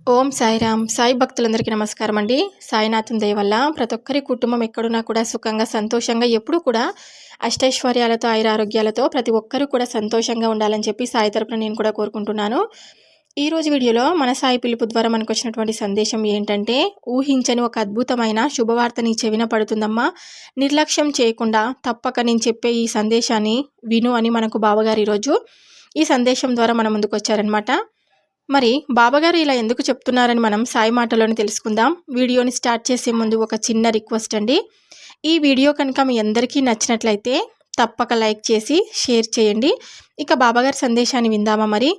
ఓం సాయిరామ్. సాయి భక్తులందరికీ నమస్కారం అండి. సాయినాథుని దయ వల్ల ప్రతి ఒక్కరి కుటుంబం ఎక్కడున్నా కూడా సుఖంగా, సంతోషంగా ఎప్పుడూ కూడా అష్టైశ్వర్యాలతో, ఆయురారోగ్యాలతో ప్రతి ఒక్కరూ కూడా సంతోషంగా ఉండాలని చెప్పి సాయి తరపున నేను కూడా కోరుకుంటున్నాను. ఈరోజు వీడియోలో మన సాయి పిలుపు ద్వారా మనకు వచ్చినటువంటి సందేశం ఏంటంటే, ఊహించని ఒక అద్భుతమైన శుభవార్త నీ చెవిన పడుతుందమ్మా. నిర్లక్ష్యం చేయకుండా తప్పక నేను చెప్పే ఈ సందేశాన్ని విను అని మనకు బావగారు ఈరోజు ఈ సందేశం ద్వారా మన ముందుకు వచ్చారనమాట. మరి బాబాగారు ఇలా ఎందుకు చెప్తున్నారని మనం సాయి మాటలోనే తెలుసుకుందాం. వీడియోని స్టార్ట్ చేసే ముందు ఒక చిన్న రిక్వెస్ట్ అండి. ఈ వీడియో కనుక మీ అందరికీ నచ్చినట్లయితే తప్పక లైక్ చేసి షేర్ చేయండి. ఇక బాబాగారి సందేశాన్ని విందామా. మరి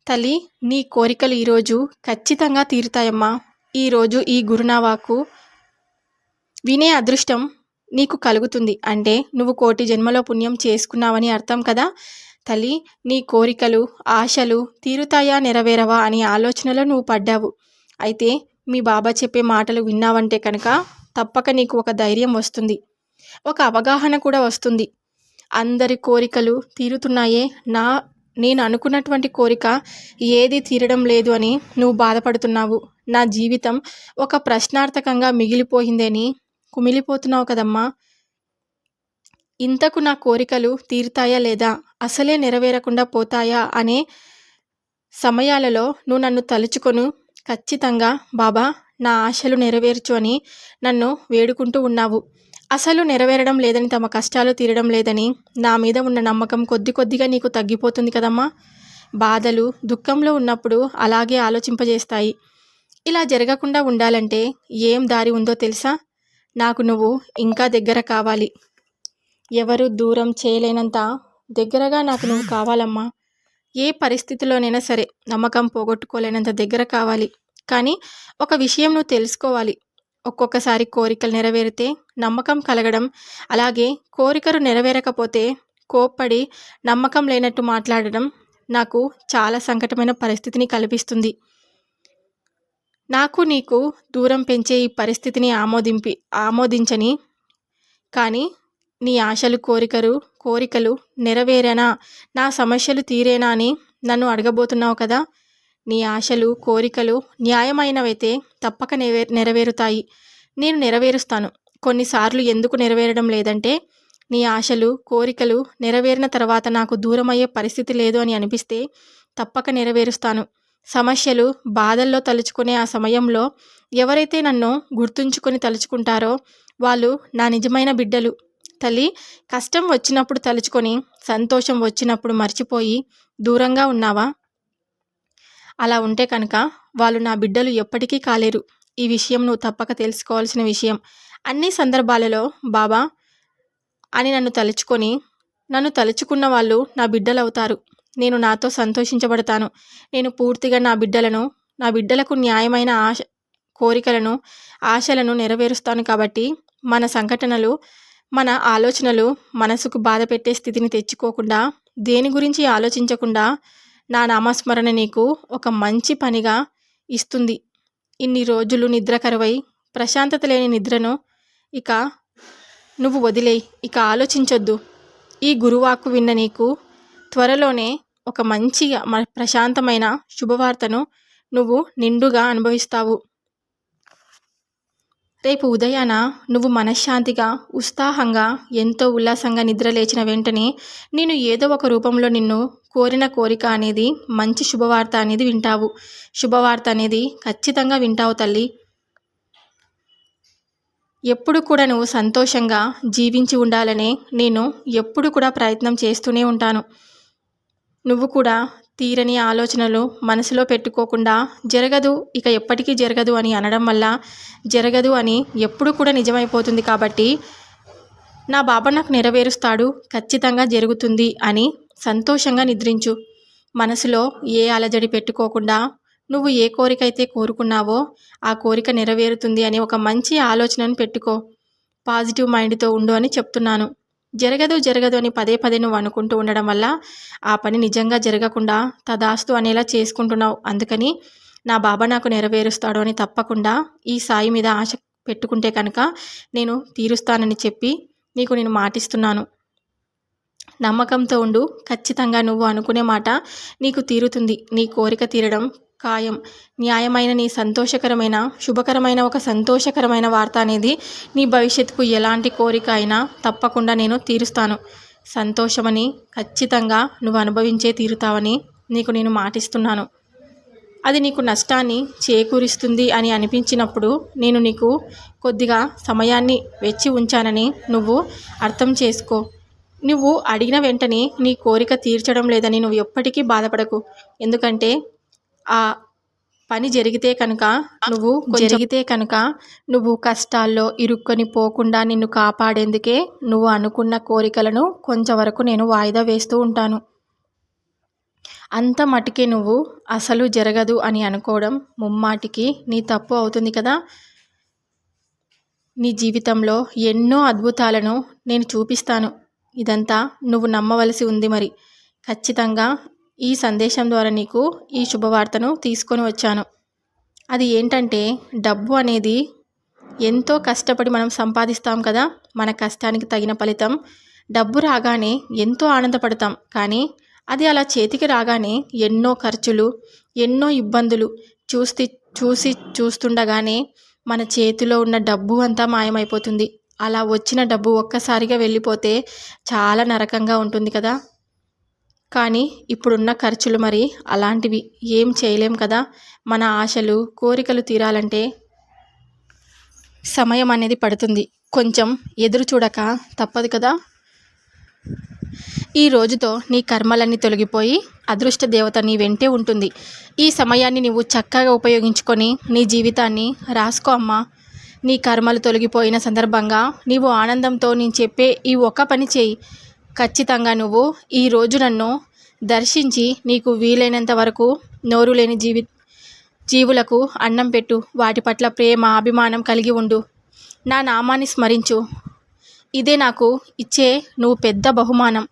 తల్లి, నీ కోరికలు ఈరోజు ఖచ్చితంగా తీరుతాయమ్మా. ఈరోజు ఈ గురునావాకు వినే అదృష్టం నీకు కలుగుతుంది. అంటే నువ్వు కోటి జన్మలో పుణ్యం చేసుకున్నావని అర్థం కదా తల్లి. నీ కోరికలు, ఆశలు తీరుతాయా, నెరవేరవా అని ఆలోచనలో నువ్వు పడ్డావు. అయితే మీ బాబా చెప్పే మాటలు విన్నావంటే కనుక తప్పక నీకు ఒక ధైర్యం వస్తుంది, ఒక అవగాహన కూడా వస్తుంది. అందరి కోరికలు తీరుతున్నాయే, నేను అనుకున్నటువంటి కోరిక ఏది తీరడం లేదు అని నువ్వు బాధపడుతున్నావు. నా జీవితం ఒక ప్రశ్నార్థకంగా మిగిలిపోయిందని కుమిలిపోతున్నావు కదమ్మా. ఇంతకు నా కోరికలు తీరుతాయా లేదా, అసలే నెరవేరకుండా పోతాయా అనే సమయాలలో నువ్వు నన్ను తలుచుకొను ఖచ్చితంగా బాబా నా ఆశలు నెరవేర్చు అని నన్ను వేడుకుంటూ ఉన్నావు. అసలు నెరవేరడం లేదని, తమ కష్టాలు తీరడం లేదని నా మీద ఉన్న నమ్మకం కొద్ది కొద్దిగా నీకు తగ్గిపోతుంది కదమ్మా. బాధలు, దుఃఖంలో ఉన్నప్పుడు అలాగే ఆలోచింపజేస్తాయి. ఇలా జరగకుండా ఉండాలంటే ఏం దారి ఉందో తెలుసా? నాకు నువ్వు ఇంకా దగ్గర కావాలి. ఎవరు దూరం చేయలేనంత దగ్గరగా నాకు నువ్వు కావాలమ్మా. ఏ పరిస్థితిలోనైనా సరే నమ్మకం పోగొట్టుకోలేనంత దగ్గర కావాలి. కానీ ఒక విషయం నువ్వు తెలుసుకోవాలి. ఒక్కొక్కసారి కోరికలు నెరవేరితే నమ్మకం కలగడం, అలాగే కోరికలు నెరవేరకపోతే కోప్పడి నమ్మకం లేనట్టు మాట్లాడడం నాకు చాలా సంకటమైన పరిస్థితిని కల్పిస్తుంది. నాకు నీకు దూరం పెంచే ఈ పరిస్థితిని ఆమోదించని. కానీ నీ ఆశలు, కోరికలు నెరవేరేనా, నా సమస్యలు తీరేనా అని నన్ను అడగబోతున్నావు కదా. నీ ఆశలు, కోరికలు న్యాయమైనవైతే తప్పక నెరవేరుతాయి. నేను నెరవేరుస్తాను. కొన్నిసార్లు ఎందుకు నెరవేరడం లేదంటే, నీ ఆశలు, కోరికలు నెరవేరిన తర్వాత నాకు దూరమయ్యే పరిస్థితి లేదు అని అనిపిస్తే తప్పక నెరవేరుస్తాను. సమస్యలు, బాధల్లో తలుచుకునే ఆ సమయంలో ఎవరైతే నన్ను గుర్తుంచుకొని తలుచుకుంటారో వాళ్ళు నా నిజమైన బిడ్డలు. తల్లి, కష్టం వచ్చినప్పుడు తలుచుకొని, సంతోషం వచ్చినప్పుడు మర్చిపోయి దూరంగా ఉన్నావా? అలా ఉంటే కనుక వాళ్ళు నా బిడ్డలు ఎప్పటికీ కాలేరు. ఈ విషయం నువ్వు తప్పక తెలుసుకోవాల్సిన విషయం. అన్ని సందర్భాలలో బాబా అని నన్ను తలుచుకున్న వాళ్ళు నా బిడ్డలు అవుతారు. నేను నాతో సంతోషించబడతాను. నేను పూర్తిగా నా బిడ్డలకు న్యాయమైన కోరికలను, ఆశలను నెరవేరుస్తాను. కాబట్టి మన సంఘటనలు, మన ఆలోచనలు మనసుకు బాధ పెట్టే స్థితిని తెచ్చుకోకుండా, దేని గురించి ఆలోచించకుండా నా నామస్మరణ నీకు ఒక మంచి పనిగా ఇస్తుంది. ఇన్ని రోజులు నిద్ర కరువై ప్రశాంతత లేని నిద్రను ఇక నువ్వు వదిలేయి. ఇక ఆలోచించొద్దు. ఈ గురువాక్కు విన్న నీకు త్వరలోనే ఒక మంచి ప్రశాంతమైన శుభవార్తను నువ్వు నిండుగా అనుభవిస్తావు. రేపు ఉదయాన నువ్వు మనశ్శాంతిగా, ఉత్సాహంగా, ఎంతో ఉల్లాసంగా నిద్ర లేచిన వెంటనే నేను ఏదో ఒక రూపంలో నిన్ను కోరిన కోరిక అనేది, మంచి శుభవార్త అనేది వింటావు. శుభవార్త అనేది ఖచ్చితంగా వింటావు తల్లి. ఎప్పుడు కూడా నువ్వు సంతోషంగా జీవించి ఉండాలనే నేను ఎప్పుడు కూడా ప్రయత్నం చేస్తూనే ఉంటాను. నువ్వు కూడా తీరని ఆలోచనలు మనసులో పెట్టుకోకుండా, జరగదు, ఇక ఎప్పటికీ జరగదు అని అనడం వల్ల జరగదు అని ఎప్పుడు కూడా నిజమైపోతుంది. కాబట్టి నా బాబా నాకు నెరవేరుస్తాడు, ఖచ్చితంగా జరుగుతుంది అని సంతోషంగా నిద్రించు. మనసులో ఏ అలజడి పెట్టుకోకుండా నువ్వు ఏ కోరిక అయితే కోరుకున్నావో ఆ కోరిక నెరవేరుతుంది అని ఒక మంచి ఆలోచనను పెట్టుకో. పాజిటివ్ మైండ్తో ఉండు అని చెప్తున్నాను. జరగదు అని పదే పదే నువ్వు అనుకుంటూ ఉండడం వల్ల ఆ పని నిజంగా జరగకుండా తదాస్తు అనేలా చేసుకుంటున్నావు. అందుకని నా బాబా నాకు నెరవేరుస్తాడు అని తప్పకుండా ఈ సాయి మీద ఆశ పెట్టుకుంటే కనుక నేను తీరుస్తానని చెప్పి నీకు నేను మాటిస్తున్నాను. నమ్మకంతో ఉండు. ఖచ్చితంగా నువ్వు అనుకునే మాట నీకు తీరుతుంది. నీ కోరిక తీరడం ఖాయం. న్యాయమైన నీ సంతోషకరమైన శుభకరమైన ఒక సంతోషకరమైన వార్త అనేది నీ భవిష్యత్తుకు ఎలాంటి కోరిక అయినా తప్పకుండా నేను తీరుస్తాను. సంతోషమని ఖచ్చితంగా నువ్వు అనుభవించే తీరుతావని నీకు నేను మాటిస్తున్నాను. అది నీకు నష్టాన్ని చేకూరుస్తుంది అని అనిపించినప్పుడు నేను నీకు కొద్దిగా సమయాన్ని వెచ్చి ఉంచానని నువ్వు అర్థం చేసుకో. నువ్వు అడిగిన వెంటనే నీ కోరిక తీర్చడం లేదని నువ్వు ఎప్పటికీ బాధపడకు. ఎందుకంటే ఆ పని జరిగితే కనుక నువ్వు కష్టాల్లో ఇరుక్కొని పోకుండా నిన్ను కాపాడేందుకే నువ్వు అనుకున్న కోరికలను కొంచెం వరకు నేను వాయిదా వేస్తూ ఉంటాను. అంత మటుకే నువ్వు అసలు జరగదు అని అనుకోవడం ముమ్మాటికి నీ తప్పు అవుతుంది కదా. నీ జీవితంలో ఎన్నో అద్భుతాలను నేను చూపిస్తాను. ఇదంతా నువ్వు నమ్మవలసి ఉంది. మరి ఖచ్చితంగా ఈ సందేశం ద్వారా నీకు ఈ శుభవార్తను తీసుకొని వచ్చాను. అది ఏంటంటే, డబ్బు అనేది ఎంతో కష్టపడి మనం సంపాదిస్తాం కదా. మన కష్టానికి తగిన ఫలితం డబ్బు రాగానే ఎంతో ఆనందపడతాం. కానీ అది అలా చేతికి రాగానే ఎన్నో ఖర్చులు, ఎన్నో ఇబ్బందులు చూస్తుండగానే మన చేతిలో ఉన్న డబ్బు అంతా మాయమైపోతుంది. అలా వచ్చిన డబ్బు ఒక్కసారిగా వెళ్ళిపోతే చాలా నరకంగా ఉంటుంది కదా. కానీ ఇప్పుడున్న ఖర్చులు మరి అలాంటివి, ఏం చేయలేం కదా. మన ఆశలు కోరికలు తీరాలంటే సమయం అనేది పడుతుంది. కొంచెం ఎదురు చూడక తప్పదు కదా. ఈ రోజుతో నీ కర్మలన్నీ తొలగిపోయి అదృష్ట దేవత నీ వెంటే ఉంటుంది. ఈ సమయాన్ని నువ్వు చక్కగా ఉపయోగించుకొని నీ జీవితాన్ని రాసుకో అమ్మా. నీ కర్మలు తొలగిపోయిన సందర్భంగా నీవు ఆనందంతో నేను చెప్పే ఈ ఒక్క పని చేయి. ఖచ్చితంగా నువ్వు ఈరోజు నన్ను దర్శించి నీకు వీలైనంత వరకు నోరు లేని జీవులకు అన్నం పెట్టు. వాటి పట్ల ప్రేమ అభిమానం కలిగి ఉండు. నా నామాన్ని స్మరించు. ఇదే నాకు ఇచ్చే నువ్వు పెద్ద బహుమానం.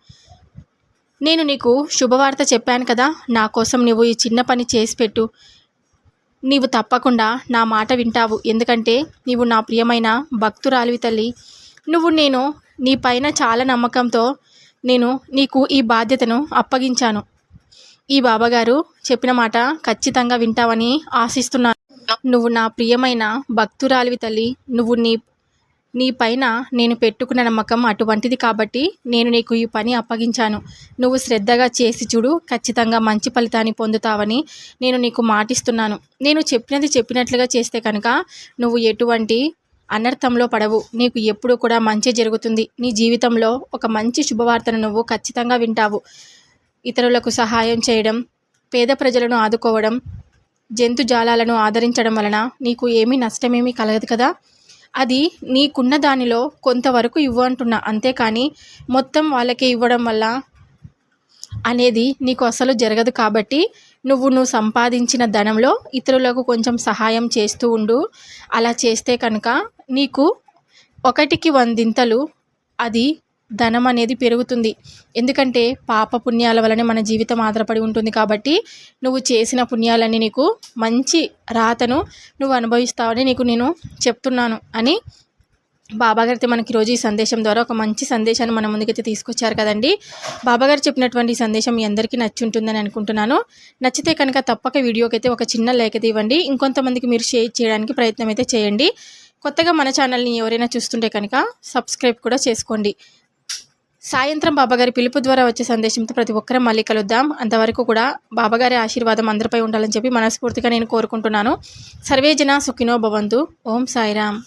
నేను నీకు శుభవార్త చెప్పాను కదా. నా కోసం నువ్వు ఈ చిన్న పని చేసి పెట్టు. నీవు తప్పకుండా నా మాట వింటావు. ఎందుకంటే నీవు నా ప్రియమైన భక్తురాలివి తల్లి. నేను నీ పైన చాలా నమ్మకంతో నేను నీకు ఈ బాధ్యతను అప్పగించాను. ఈ బాబాగారు చెప్పిన మాట ఖచ్చితంగా వింటావని ఆశిస్తున్నాను. నువ్వు నా ప్రియమైన భక్తురాలివి తల్లి. నువ్వు నీ పైన నేను పెట్టుకున్న నమ్మకం అటువంటిది కాబట్టి నేను నీకు ఈ పని అప్పగించాను. నువ్వు శ్రద్ధగా చేసి చూడు. ఖచ్చితంగా మంచి ఫలితాన్ని పొందుతావని నేను నీకు మాటిస్తున్నాను. నేను చెప్పినట్లుగా చేస్తే కనుక నువ్వు ఎటువంటి అనర్థంలో పడవు. నీకు ఎప్పుడూ కూడా మంచి జరుగుతుంది. నీ జీవితంలో ఒక మంచి శుభవార్తను నువ్వు ఖచ్చితంగా వింటావు. ఇతరులకు సహాయం చేయడం, పేద ప్రజలను ఆదుకోవడం, జంతుజాలాలను ఆదరించడం వలన నీకు ఏమీ నష్టమేమీ కలగదు కదా. అది నీకున్న దానిలో కొంతవరకు ఇవ్వు అంటున్నా. అంతేకాని మొత్తం వాళ్ళకే ఇవ్వడం వల్ల అనేది నీకు అసలు జరగదు. కాబట్టి నువ్వు సంపాదించిన ధనంలో ఇతరులకు కొంచెం సహాయం చేస్తూ ఉండు. అలా చేస్తే కనుక నీకు 1కి 100 అది ధనం అనేది పెరుగుతుంది. ఎందుకంటే పాప పుణ్యాల వలనే మన జీవితం ఆధారపడి ఉంటుంది. కాబట్టి నువ్వు చేసిన పుణ్యాలన్నీ నీకు మంచి రాతను నువ్వు అనుభవిస్తావని నీకు నేను చెప్తున్నాను అని బాబాగారైతే మనకి ఈరోజు ఈ సందేశం ద్వారా ఒక మంచి సందేశాన్ని మన ముందుకైతే తీసుకొచ్చారు కదండి. బాబాగారు చెప్పినటువంటి ఈ సందేశం మీ అందరికీ నచ్చి ఉంటుందని అనుకుంటున్నాను. నచ్చితే కనుక తప్పక వీడియోకి అయితే ఒక చిన్న లైక్ అయితే ఇవ్వండి. ఇంకొంతమందికి మీరు షేర్ చేయడానికి ప్రయత్నం అయితే చేయండి. కొత్తగా మన ఛానల్ని ఎవరైనా చూస్తుంటే కనుక సబ్స్క్రైబ్ కూడా చేసుకోండి. సాయంత్రం బాబాగారి పిలుపు ద్వారా వచ్చే సందేశంతో ప్రతి ఒక్కరం మళ్ళీ కలుద్దాం. అంతవరకు కూడా బాబాగారి ఆశీర్వాదం అందరిపై ఉండాలని చెప్పి మనస్ఫూర్తిగా నేను కోరుకుంటున్నాను. సర్వేజన సుఖినో భవంతు. ఓం సాయిరామ్.